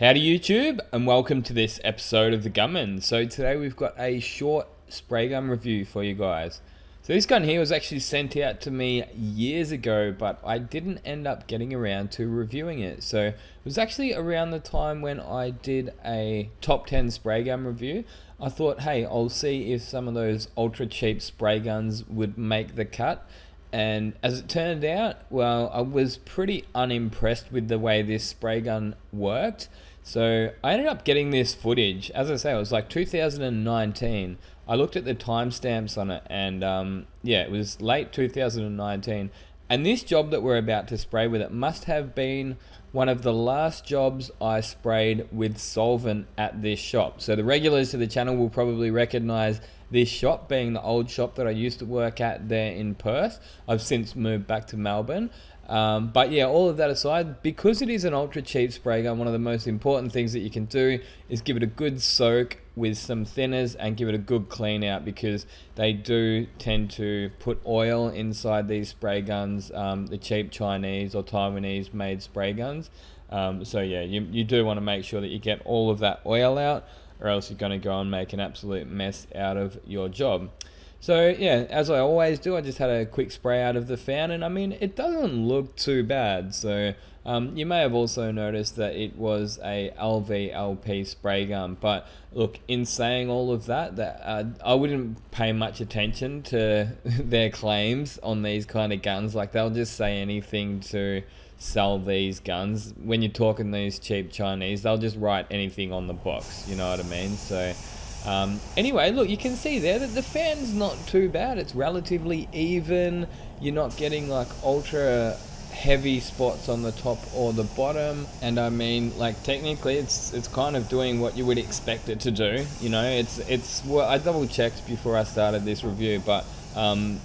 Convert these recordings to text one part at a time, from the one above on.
Howdy YouTube, and welcome to this episode of the Gunman. So today we've got a short spray gun review for you guys. So this gun here was actually sent out to me years ago, but I didn't end up getting around to reviewing it. So it was actually around the time when I did a top 10 spray gun review. I thought, hey, I'll see if some of those ultra cheap spray guns would make the cut. And as it turned out, well, I was pretty unimpressed with the way this spray gun worked. So I ended up getting this footage. As I say, it was like 2019. I looked at the timestamps on it, and yeah, it was late 2019. And this job that we're about to spray with it must have been one of the last jobs I sprayed with solvent at this shop. So the regulars to the channel will probably recognize this shop being the old shop that I used to work at there in Perth. I've since moved back to Melbourne. But yeah, all of that aside, because it is an ultra cheap spray gun, one of the most important things that you can do is give it a good soak with some thinners and give it a good clean out, because they do tend to put oil inside these spray guns, the cheap Chinese or Taiwanese made spray guns. So yeah, you do want to make sure that you get all of that oil out, or else you're going to go and make an absolute mess out of your job. So yeah, as I always do, I just had a quick spray out of the fan, and I mean, it doesn't look too bad. So you may have also noticed that it was a LVLP spray gun, but look, in saying all of that, I wouldn't pay much attention to their claims on these kind of guns. Like, they'll just say anything to sell these guns. When you're talking these cheap Chinese, they'll just write anything on the box, you know what I mean? So anyway, look, you can see there that the fan's not too bad. It's relatively even. You're not getting like ultra heavy spots on the top or the bottom, and I mean, like, technically it's kind of doing what you would expect it to do. You know, it's well, I double checked before I started this review, but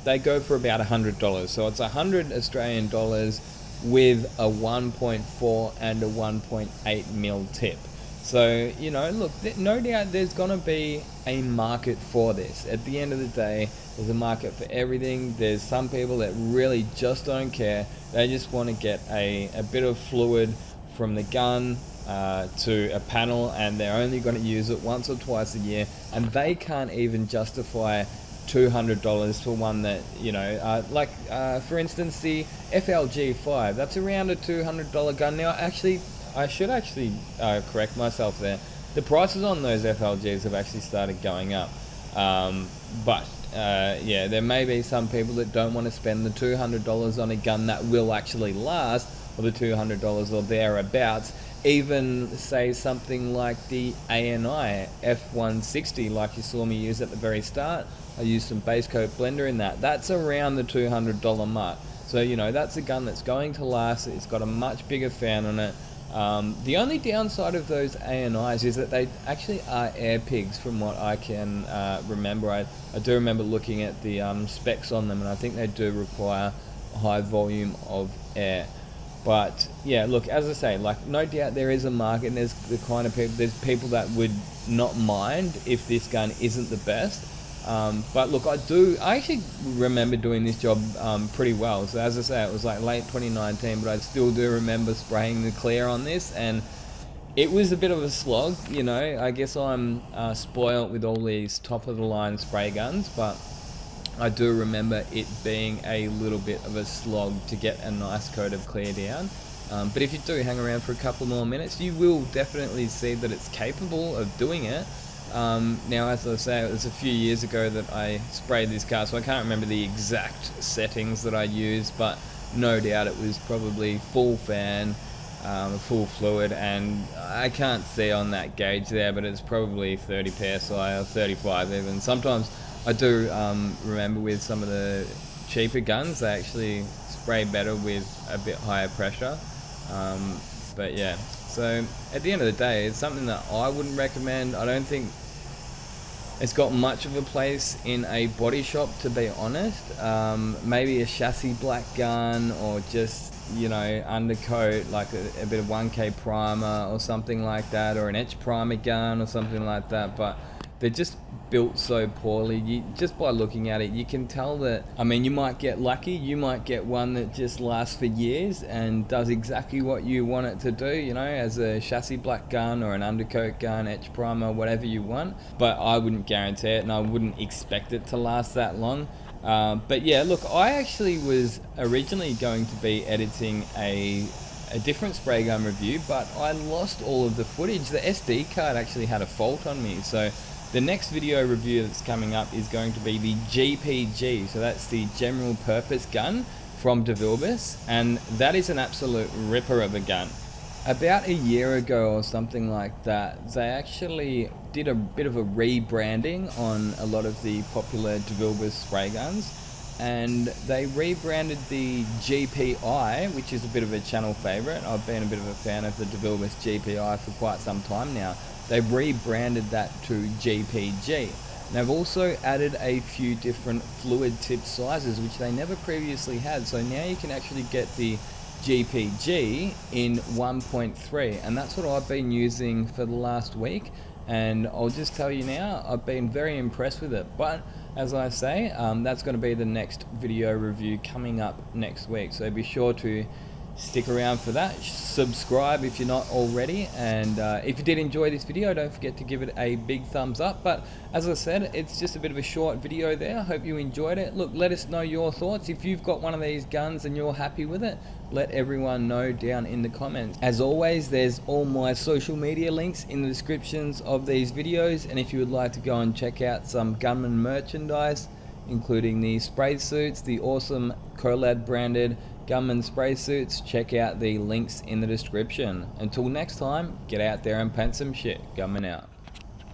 they go for about $100, so it's 100 Australian dollars with a 1.4 and a 1.8 mil tip. So, you know, look, no doubt there's going to be a market for this. At the end of the day, there's a market for everything. There's some people that really just don't care. They just want to get a bit of fluid from the gun to a panel, and they're only going to use it once or twice a year, and they can't even justify $200 for one that, you know, for instance, the FLG5, that's around a $200 gun. Now, actually, I should correct myself there. The prices on those FLGs have actually started going up. But yeah, there may be some people that don't want to spend the $200 on a gun that will actually last, or the $200 or thereabouts. Even say something like the ANI F160, like you saw me use at the very start. I used some base coat blender in that. That's around the $200 mark. So, you know, that's a gun that's going to last. It's got a much bigger fan on it. The only downside of those ANIs is that they actually are air pigs, from what I can remember. I do remember looking at the specs on them, and I think they do require a high volume of air. But yeah, look, as I say, like, no doubt there is a market, and there's the kind of people, there's people that would not mind if this gun isn't the best. But look, I actually remember doing this job pretty well. So as I say, it was like late 2019, but I still do remember spraying the clear on this, and it was a bit of a slog. You know, I guess I'm spoiled with all these top of the line spray guns, but I do remember it being a little bit of a slog to get a nice coat of clear down. But if you do hang around for a couple more minutes, you will definitely see that it's capable of doing it. Now, as I say, it was a few years ago that I sprayed this car, so I can't remember the exact settings that I used, but no doubt it was probably full fan, full fluid, and I can't see on that gauge there, but it's probably 30 psi or 35 even. Sometimes I do remember with some of the cheaper guns, they actually spray better with a bit higher pressure. But yeah, so at the end of the day, it's something that I wouldn't recommend. I don't think it's got much of a place in a body shop, to be honest. Maybe a chassis black gun, or just, you know, undercoat, like a bit of 1K primer or something like that, or an etch primer gun or something like that. But they're just built so poorly. Just by looking at it, you can tell that, I mean, you might get lucky, you might get one that just lasts for years and does exactly what you want it to do, you know, as a chassis black gun or an undercoat gun, etch primer, whatever you want. But I wouldn't guarantee it, and I wouldn't expect it to last that long. But yeah, look, I actually was originally going to be editing a different spray gun review, but I lost all of the footage. The SD card actually had a fault on me, so the next video review that's coming up is going to be the GPG, so that's the General Purpose Gun from DeVilbiss, and that is an absolute ripper of a gun. About a year ago or something like that, they actually did a bit of a rebranding on a lot of the popular DeVilbiss spray guns, and they rebranded the GPI, which is a bit of a channel favorite. I've been a bit of a fan of the DeVilbiss GPI for quite some time now. They've rebranded that to GPG. They've also added a few different fluid tip sizes, which they never previously had. So now you can actually get the GPG in 1.3, and that's what I've been using for the last week. And I'll just tell you now, I've been very impressed with it. But as I say, that's going to be the next video review coming up next week. So be sure to stick around for that. Subscribe if you're not already, and if you did enjoy this video, don't forget to give it a big thumbs up. But as I said, it's just a bit of a short video there. I hope you enjoyed it. Look, let us know your thoughts. If you've got one of these guns and you're happy with it, let everyone know down in the comments. As always, there's all my social media links in the descriptions of these videos, and if you would like to go and check out some Gunman merchandise, including the spray suits, the awesome Colad branded Gunman spray suits, check out the links in the description. Until next time, get out there and paint some shit. Gunman out.